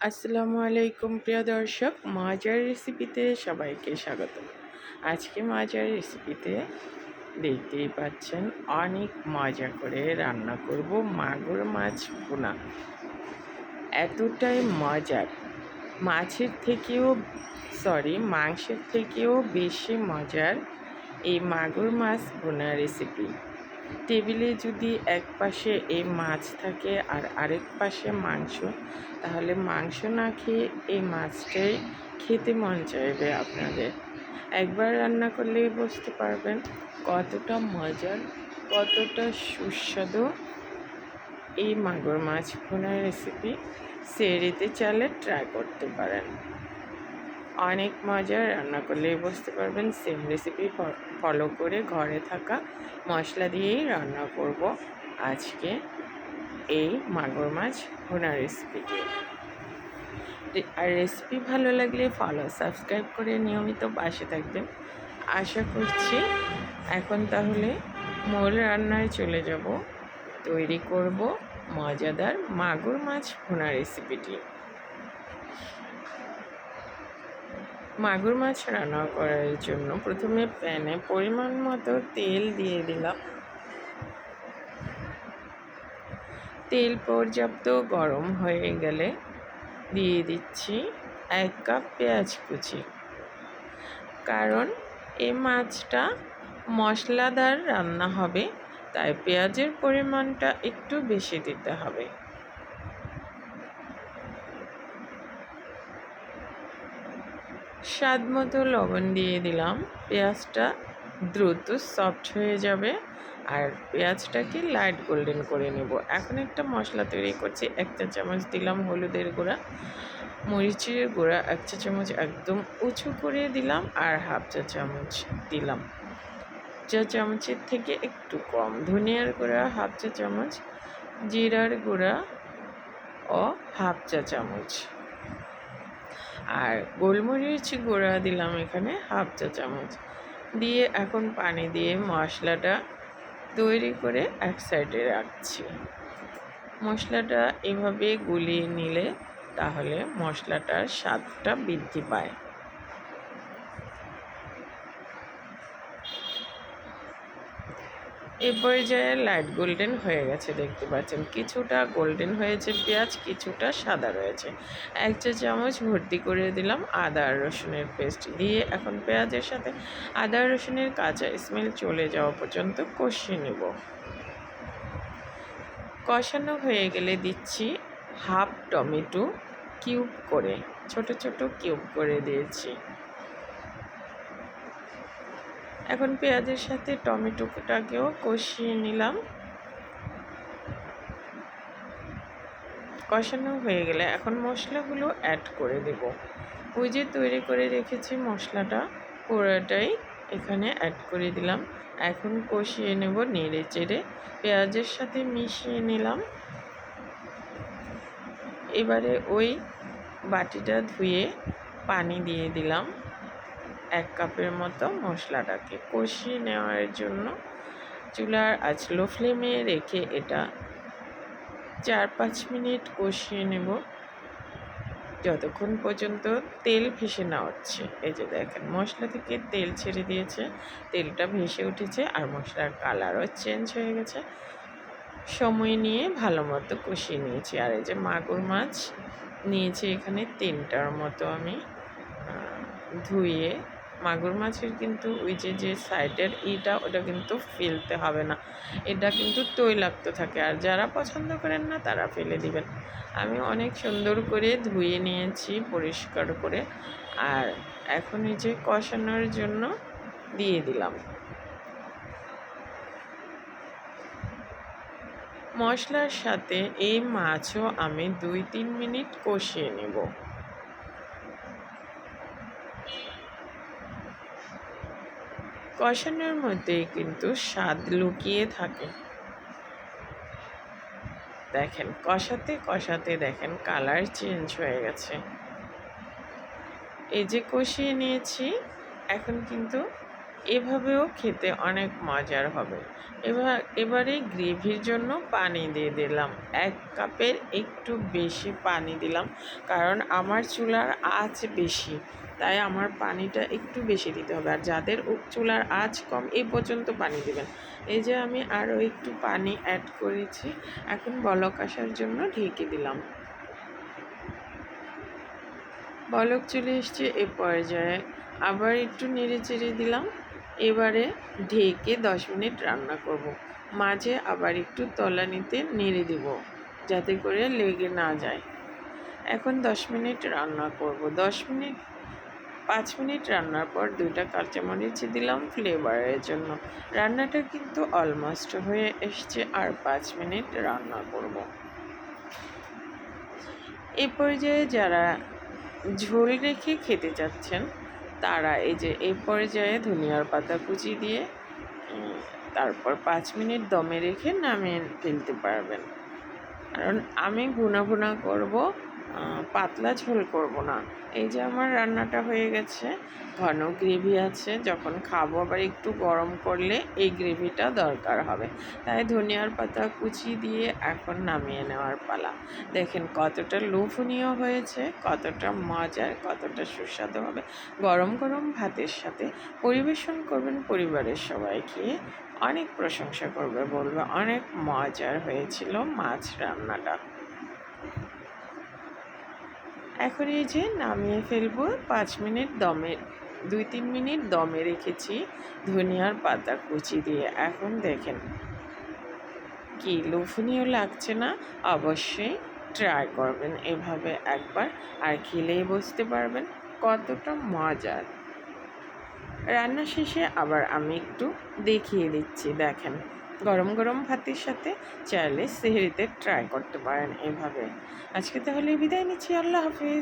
আসসালামু আলাইকুম প্রিয় দর্শক, মজার রেসিপিতে সবাইকে স্বাগত। আজকে মজার রেসিপিতে দেখতেই পাচ্ছেন অনেক মজা করে রান্না করব মাগুর মাছ ভুনা। এতটাই মজার, মাংসের থেকেও বেশি মজার এই মাগুর মাছ ভুনা রেসিপি। টেবিলে যদি এক পাশে এই মাছ থাকে আর আরেক পাশে মাংস, তাহলে মাংস না খেয়ে এই মাছটাই খেতে মন চাইবে আপনাদের। একবার রান্না করলেই বুঝতে পারবেন কতটা মজার, কতটা সুস্বাদু এই মাগুর মাছ ভুনা রেসিপি। সেরিতে চালে ট্রাই করতে পারেন, অনেক মজার। রান্না করলেই বুঝতে পারবেন। সেম রেসিপি ফলো করে ঘরে থাকা মশলা দিয়েই রান্না করব আজকে এই মাগুর মাছ ভুনা রেসিপিটি। আর রেসিপি ভালো লাগলে ফলো সাবস্ক্রাইব করে নিয়মিত পাশে থাকবেন আশা করছি। এখন তাহলে মূল রান্নায় চলে যাব। তৈরি করব মজাদার মাগুর মাছ ভুনা রেসিপিটি। মাগুর মাছ রান্না করার জন্য প্রথমে প্যানে পরিমাণ মতো তেল দিয়ে দিলাম। তেল পর্যাপ্ত গরম হয়ে গেলে দিয়ে দিচ্ছি 1 কাপ পেঁয়াজ কুচি। কারণ এই মাছটা মশলাদার রান্না হবে, তাই পেঁয়াজের পরিমাণটা একটু বেশি দিতে হবে। স্বাদ মতো লবণ দিয়ে দিলাম। পেঁয়াজটা দ্রুত সফট হয়ে যাবে আর পেঁয়াজটাকে লাইট গোল্ডেন করে নেব। এখন একটা মশলা তৈরি করছি। 1 চা চামচ দিলাম হলুদের গুঁড়া, মরিচের গুঁড়া 1 চা চামচ একদম উঁচু করে দিলাম, আর 1/2 চা চামচ দিলাম, চা চামচের থেকে একটু কম ধনিয়ার গুঁড়া 1/2 চা চামচ, জিরার গুঁড়া ও 1/2 চা চামচ, আর গোলমরিচ গুঁড়া দিলাম এখানে 1/2 চা চামচ দিয়ে এখন পানি দিয়ে মশলাটা তৈরি করে এক সাইডে রাখছি। মশলাটা এভাবে গুলিয়ে নিলে তাহলে মশলাটার স্বাদটা বৃদ্ধি পায়। এ পর্যায়ে লাইট গোল্ডেন হয়ে গেছে, দেখতে পাচ্ছেন কিছুটা গোল্ডেন হয়েছে পেঁয়াজ, কিছুটা সাদা রয়েছে। 1 চা চামচ ভর্তি করে দিলাম আদা রসুনের পেস্ট দিয়ে এখন পেঁয়াজের সাথে আদা রসুনের কাঁচা স্মেল চলে যাওয়া পর্যন্ত কষিয়ে নেব। কষানো হয়ে গেলে দিচ্ছি 1/2 টমেটো কিউব করে, ছোট ছোট কিউব করে দিয়েছি। এখন পেঁয়াজের সাথে টমেটোটাকেও কষিয়ে নিলাম। কষানো হয়ে গেলে এখন মশলাগুলো অ্যাড করে দেব। ওই যে তৈরি করে রেখেছি মশলাটা পুরোটাই এখানে অ্যাড করে দিলাম। এখন কষিয়ে নেব নেড়ে চেড়ে, পেঁয়াজের সাথে মিশিয়ে নিলাম। এবারে ওই বাটিটা ধুয়ে পানি দিয়ে দিলাম 1 কাপের মতো। মশলাটাকে কষিয়ে নেওয়ার জন্য চুলার আঁচ লো ফ্লেমে রেখে এটা 4-5 মিনিট কষিয়ে নেব, যতক্ষণ পর্যন্ত তেল ভেসে না উঠছে। এই যে দেখেন মশলা থেকে তেল ছেড়ে দিয়েছে, তেলটা ভেসে উঠেছে আর মশলার কালারও চেঞ্জ হয়ে গেছে। সময় নিয়ে ভালো মতো কষিয়ে নিয়েছি। আর এই যে মাগুর মাছ নিয়েছি এখানে 3টার মতো আমি ধুয়ে। মাগুর মাছের কিন্তু ওই যে সাইডের ওটা কিন্তু ফেলতে হবে না, এটা কিন্তু তৈলাক্ত থাকে, আর যারা পছন্দ করেন না তারা ফেলে দিবেন। আমি অনেক সুন্দর করে ধুয়ে নিয়েছি পরিষ্কার করে, আর এখন এই যে কষানোর জন্য দিয়ে দিলাম। মশলার সাথে এই মাছও আমি 2-3 মিনিট কষিয়ে নেব। কষানোর মধ্যেই কিন্তু স্বাদ লুকিয়ে থাকে। দেখেন কষাতে কষাতে দেখেন কালার চেঞ্জ হয়ে গেছে। এই যে কষিয়ে নিয়েছি, এখন কিন্তু এভাবেও খেতে অনেক মজার হবে। এবারে গ্রেভির জন্য পানি দিয়ে দিলাম। 1 কাপের একটু বেশি পানি দিলাম, কারণ আমার চুলার আঁচ বেশি, তাই আমার পানিটা একটু বেশি দিতে হবে। আর যাদের চুলার আঁচ কম এই পর্যন্ত পানি দেবেন। এই যে আমি আরও একটু পানি অ্যাড করেছি, এখন বলক আসার জন্য ঢেকে দিলাম। বলক চলে এসছে, এ পর্যায়ে আবার একটু নেড়ে চেড়ে দিলাম। এবারে ঢেকে 10 মিনিট রান্না করব। মাঝে আবার একটু তলানিতে নেড়ে দেব, যাতে করে লেগে না যায়। এখন 10 মিনিট রান্না করব। 5 মিনিট রান্নার পর 2টা কাঁচামরিচ দিলাম ফ্লেভারের জন্য। রান্নাটা কিন্তু অলমোস্ট হয়ে এসছে, আর 5 মিনিট রান্না করব। এ পর্যায়ে যারা ঝোল রেখে খেতে চাচ্ছেন তারা এই যে এই পর্যায়ে ধনিয়ার পাতা কুচি দিয়ে তারপর 5 মিনিট দমে রেখে নামিয়ে ফেলতে পারবেন। কারণ আমি ভুনা ভুনা করব, পাতলা ঝোল করব না। এই যে আমার রান্নাটা হয়ে গেছে, ঘন গ্রেভি আছে। যখন খাবো আবার একটু গরম করলে এই গ্রেভিটা দরকার হবে, তাই ধনিয়ার পাতা কুচি দিয়ে এখন নামিয়ে নেওয়ার পালা। দেখেন কতটা লোভনীয় হয়েছে, কতটা মজার, কতটা সুস্বাদু হবে। গরম গরম ভাতের সাথে পরিবেশন করবেন, পরিবারের সবাই খেয়ে অনেক প্রশংসা করবে, বলবে অনেক মজার হয়েছিল মাছ রান্নাটা। এখন এই যে নামিয়ে ফেলবো। 5 মিনিট দমে 2-3 মিনিট দমে রেখেছি ধনিয়ার পাতা কুচি দিয়ে। এখন দেখেন কি লোভনীয় লাগছে না? অবশ্যই ট্রাই করবেন এভাবে একবার, আর খেলেই বুঝতে পারবেন কতটা মজার। রান্না শেষে আবার আমি একটু দেখিয়ে দিচ্ছি, দেখেন গরম গরম ভাতের সাথে চাইলে সেহরিতে ট্রাই করতে পারেন এভাবে। আজকে তাহলে বিদায় নিচ্ছি, আল্লাহ হাফিজ।